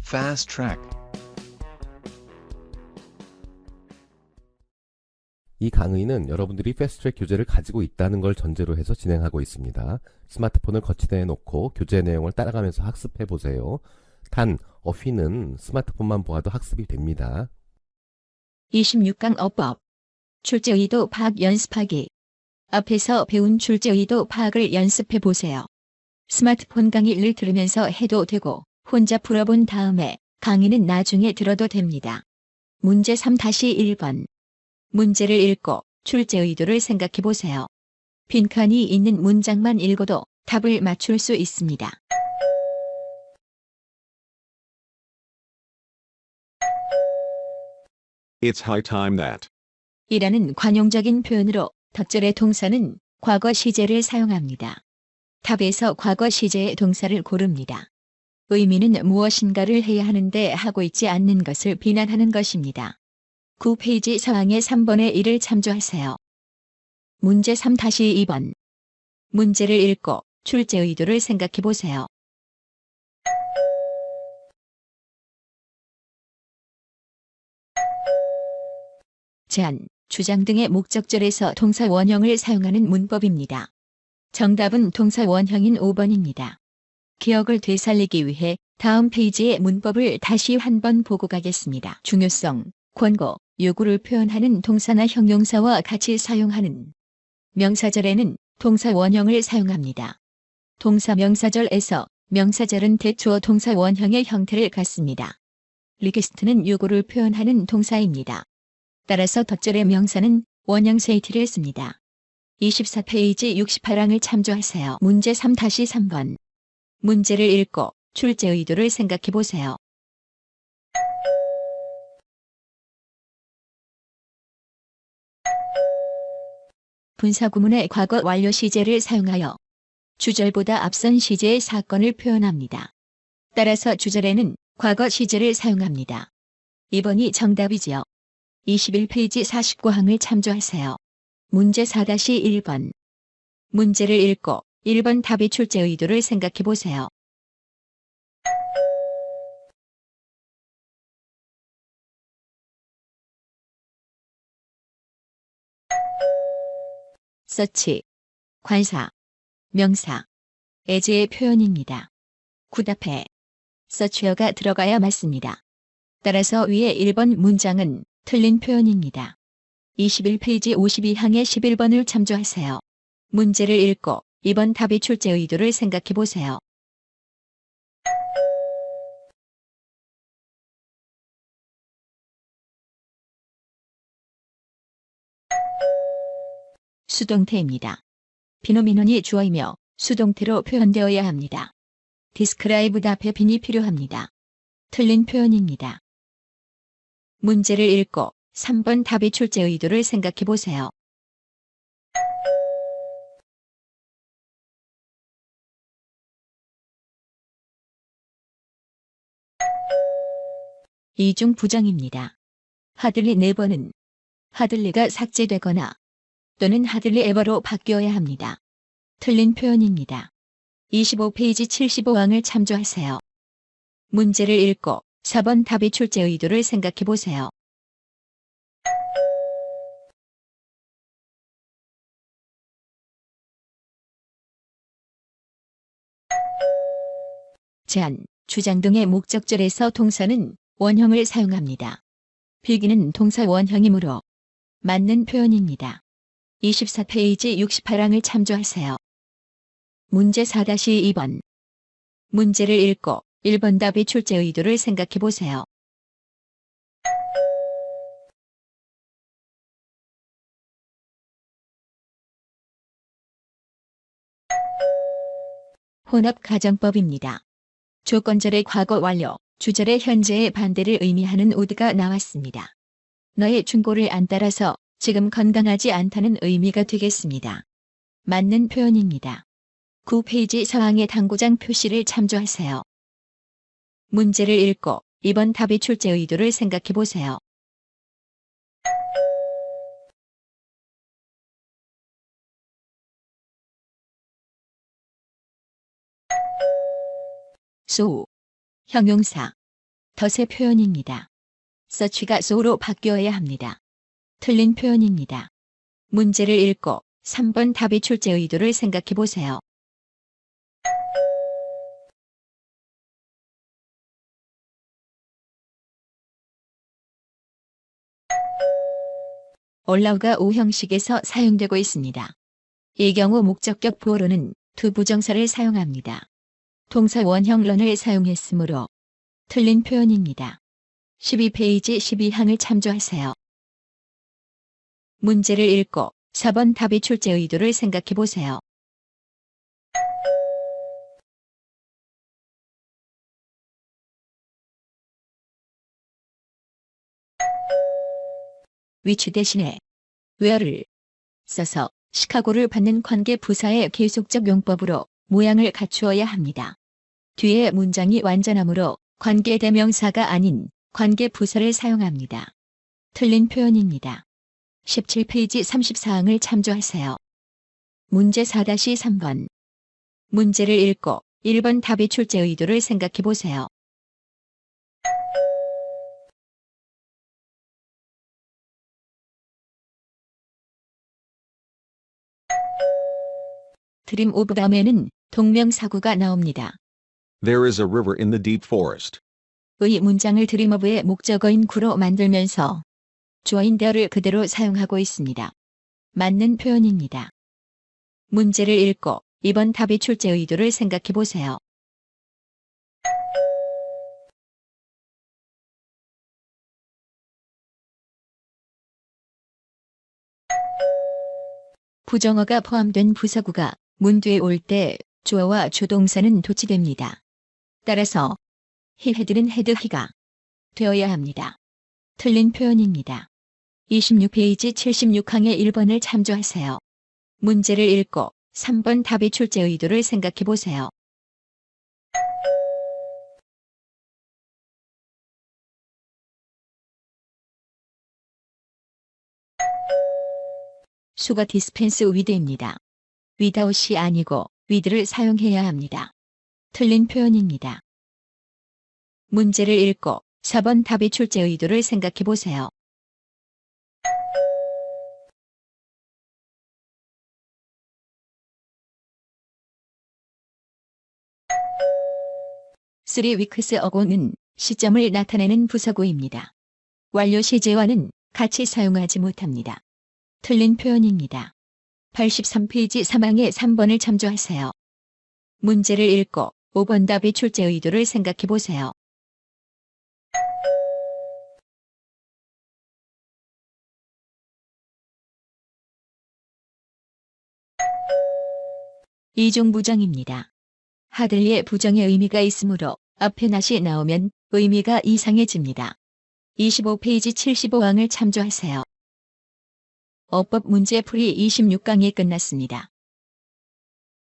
Fast track. 이 강의는 여러분들이 패스트트랙 교재를 가지고 있다는 걸 전제로 해서 진행하고 있습니다. 스마트폰을 거치대에 놓고 교재 내용을 따라가면서 학습해 보세요. 단, 어휘는 스마트폰만 보아도 학습이 됩니다. 26강 어법. 출제 의도 파악 연습하기. 앞에서 배운 출제 의도 파악을 연습해 보세요. 스마트폰 강의를 들으면서 해도 되고 혼자 풀어본 다음에 강의는 나중에 들어도 됩니다. 문제 3-1번. 문제를 읽고 출제 의도를 생각해 보세요. 빈칸이 있는 문장만 읽어도 답을 맞출 수 있습니다. It's high time that. 이라는 관용적인 표현으로 덧절의 동사는 과거 시제를 사용합니다. 답에서 과거 시제의 동사를 고릅니다. 의미는 무엇인가를 해야 하는데 하고 있지 않는 것을 비난하는 것입니다. 9페이지 서항의 3번의 1을 참조하세요. 문제 3-2번. 문제를 읽고 출제 의도를 생각해 보세요. 제안, 주장 등의 목적절에서 동사 원형을 사용하는 문법입니다. 정답은 동사 원형인 5번입니다. 기억을 되살리기 위해 다음 페이지의 문법을 다시 한번 보고 가겠습니다. 중요성, 권고, 요구를 표현하는 동사나 형용사와 같이 사용하는 명사절에는 동사 원형을 사용합니다. 동사 명사절에서 명사절은 대추어 동사 원형의 형태를 갖습니다. 리퀘스트는 요구를 표현하는 동사입니다. 따라서 덧절의 명사는 원형 세이티를 씁니다. 24페이지 68항을 참조하세요. 문제 3-3번. 문제를 읽고 출제 의도를 생각해 보세요. 분사구문의 과거 완료 시제를 사용하여 주절보다 앞선 시제의 사건을 표현합니다. 따라서 주절에는 과거 시제를 사용합니다. 2번이 정답이지요. 21페이지 49항을 참조하세요. 문제 4-1번. 문제를 읽고 1번 답의 출제 의도를 생각해 보세요. 서치, 관사, 명사, 애제의 표현입니다. 굿앞에 서치어가 들어가야 맞습니다. 따라서 위의 1번 문장은 틀린 표현입니다. 21페이지 52항의 11번을 참조하세요. 문제를 읽고 2번 답의 출제 의도를 생각해 보세요. 수동태입니다. 비노미논이 주어이며 수동태로 표현되어야 합니다. 디스크라이브 앞에 빈이 필요합니다. 틀린 표현입니다. 문제를 읽고 3번 답의 출제 의도를 생각해 보세요. 이중 부정입니다. 하들리 네버는 하들리가 삭제되거나 또는 하들리 에버로 바뀌어야 합니다. 틀린 표현입니다. 25페이지 75항을 참조하세요. 문제를 읽고 4번 답의 출제 의도를 생각해 보세요. 제안, 주장 등의 목적절에서 동사는 원형을 사용합니다. 필기는 동사 원형이므로 맞는 표현입니다. 24페이지 68항을 참조하세요. 문제 4-2번. 문제를 읽고 1번 답의 출제 의도를 생각해 보세요. 혼합가정법입니다. 조건절의 과거 완료, 주절의 현재의 반대를 의미하는 would가 나왔습니다. 너의 충고를 안 따라서 지금 건강하지 않다는 의미가 되겠습니다. 맞는 표현입니다. 9페이지 서항의 당구장 표시를 참조하세요. 문제를 읽고 2번 답의 출제 의도를 생각해 보세요. so, 형용사, 덫의 표현입니다. such가 so로 바뀌어야 합니다. 틀린 표현입니다. 문제를 읽고 3번 답의 출제 의도를 생각해 보세요. allow가 O 형식에서 사용되고 있습니다. 이 경우 목적격 보어로는 두 부정사를 사용합니다. 동사 원형 런을 사용했으므로 틀린 표현입니다. 12페이지 12항을 참조하세요. 문제를 읽고 4번 답의 출제 의도를 생각해 보세요. which 대신에 where를 써서 시카고를 받는 관계 부사의 계속적 용법으로 모양을 갖추어야 합니다. 뒤에 문장이 완전하므로 관계 대명사가 아닌 관계 부사를 사용합니다. 틀린 표현입니다. 17페이지 34항을 참조하세요. 문제 4-3번. 문제를 읽고 1번 답의 출제 의도를 생각해 보세요. 드림 오브 밤에는 동명사구가 나옵니다. There is a river in the deep forest. 의 문장을 드림 오브의 목적어인 구로 만들면서 주어인 there를 그대로 사용하고 있습니다. 맞는 표현입니다. 문제를 읽고 2번 답의 출제 의도를 생각해 보세요. 부정어가 포함된 부사구가 문 뒤에 올 때 주어와 조동사는 도치됩니다. 따라서 he had는 had he가 되어야 합니다. 틀린 표현입니다. 26페이지 76항의 1번을 참조하세요. 문제를 읽고 3번 답의 출제 의도를 생각해 보세요. 수가 dispense with입니다. without이 아니고 with를 사용해야 합니다. 틀린 표현입니다. 문제를 읽고 4번 답의 출제 의도를 생각해 보세요. three weeks ago는 시점을 나타내는 부사구입니다. 완료 시제와는 같이 사용하지 못합니다. 틀린 표현입니다. 83페이지 3항의 3번을 참조하세요. 문제를 읽고 5번 답의 출제 의도를 생각해 보세요. 이중 부정입니다. 하들리의 부정의 의미가 있으므로 앞에 not이 나오면 의미가 이상해집니다. 25페이지 75항을 참조하세요. 어법 문제 풀이 26강이 끝났습니다.